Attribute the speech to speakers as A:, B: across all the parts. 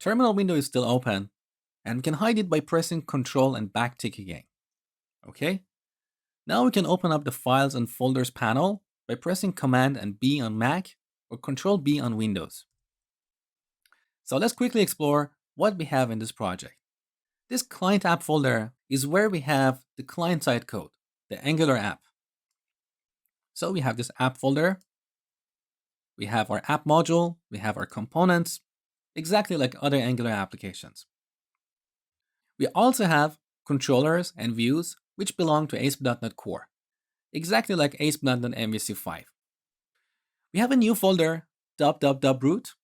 A: terminal window is still open, and we can hide it by pressing Ctrl and backtick again. Okay? Now we can open up the Files and Folders panel by pressing Command and B on Mac or Ctrl B on Windows. So let's quickly explore what we have in this project. This client app folder is where we have the client-side code, the Angular app. So we have this app folder, we have our app module, we have our components, exactly like other Angular applications. We also have controllers and views which belong to ASP.NET Core, exactly like ASP.NET MVC5. We have a new folder, root,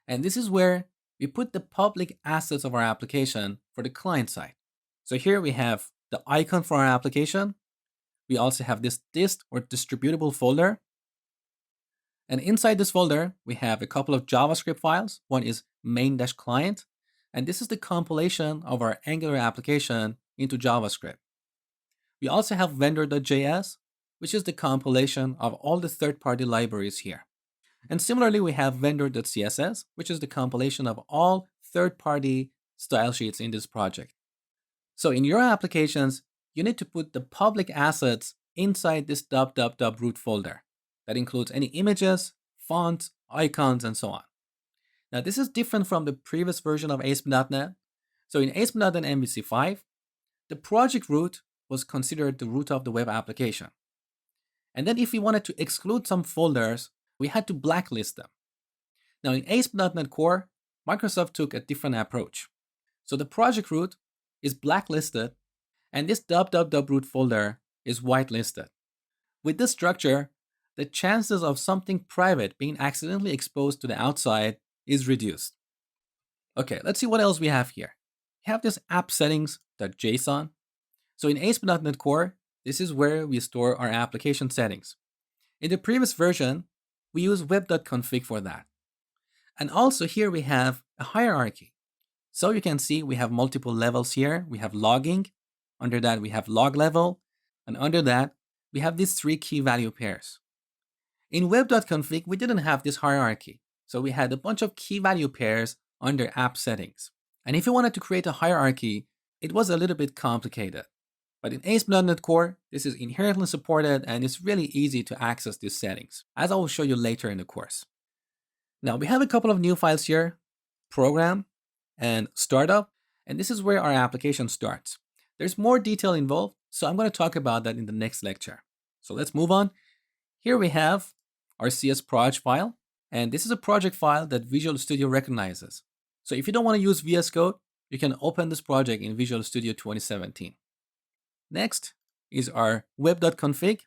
A: and this is where we put the public assets of our application for the client side. So here we have the icon for our application. We also have this dist or distributable folder. And inside this folder, we have a couple of JavaScript files. One is main-client, and this is the compilation of our Angular application into JavaScript. We also have vendor.js, which is the compilation of all the third-party libraries here. And similarly, we have vendor.css, which is the compilation of all third-party style sheets in this project. So in your applications, you need to put the public assets inside this root folder. That includes any images, fonts, icons, and so on. Now, this is different from the previous version of ASP.NET. So in ASP.NET MVC5, the project root was considered the root of the web application. And then if we wanted to exclude some folders, we had to blacklist them. Now in ASP.NET Core, Microsoft took a different approach. So the project root is blacklisted, and this root folder is whitelisted. With this structure, the chances of something private being accidentally exposed to the outside is reduced. Okay, let's see what else we have here. We have this app settings.json. So in ASP.NET Core, this is where we store our application settings. In the previous version, we use web.config for that. And also here we have a hierarchy. So you can see we have multiple levels here. We have logging. Under that, we have log level. And under that, we have these three key value pairs. In web.config, we didn't have this hierarchy. So we had a bunch of key value pairs under app settings. And if you wanted to create a hierarchy, it was a little bit complicated. But in ASP.NET Core, this is inherently supported and it's really easy to access these settings, as I will show you later in the course. Now we have a couple of new files here, program and startup, and this is where our application starts. There's more detail involved, so I'm going to talk about that in the next lecture. So let's move on. Here we have our CS_proj file, and this is a project file that Visual Studio recognizes. So if you don't want to use VS Code, you can open this project in Visual Studio 2017. Next is our web.config,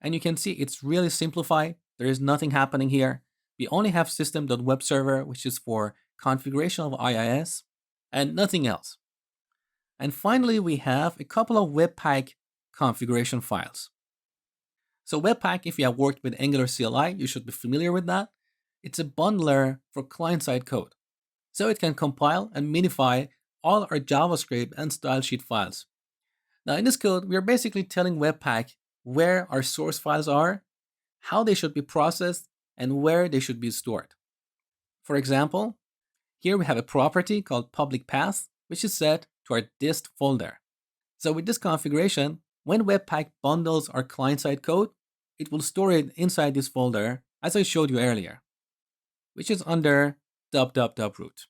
A: and you can see it's really simplified. There is nothing happening here. We only have system.webserver, which is for configuration of IIS, and nothing else. And finally, we have a couple of Webpack configuration files. So Webpack, if you have worked with Angular CLI, you should be familiar with that. It's a bundler for client-side code. So it can compile and minify all our JavaScript and stylesheet files. Now in this code, we are basically telling Webpack where our source files are, how they should be processed, and where they should be stored. For example, here we have a property called public path, which is set to our dist folder. So with this configuration, when Webpack bundles our client-side code, it will store it inside this folder, as I showed you earlier, which is under root.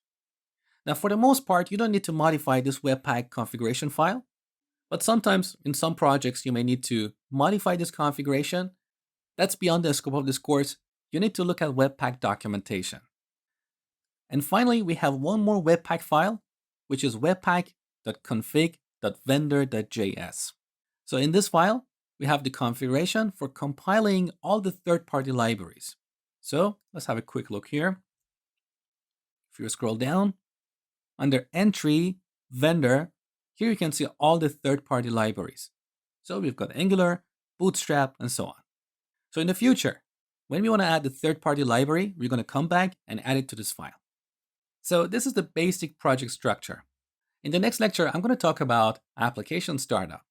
A: Now for the most part, you don't need to modify this Webpack configuration file, but sometimes in some projects, you may need to modify this configuration. That's beyond the scope of this course. You need to look at Webpack documentation. And finally, we have one more Webpack file, which is webpack.config.vendor.js. So in this file, we have the configuration for compiling all the third-party libraries. So let's have a quick look here. If you scroll down, under entry, vendor, here you can see all the third-party libraries. So we've got Angular, Bootstrap, and so on. So in the future, when we want to add the third-party library, we're going to come back and add it to this file. So this is the basic project structure. In the next lecture, I'm going to talk about application startup.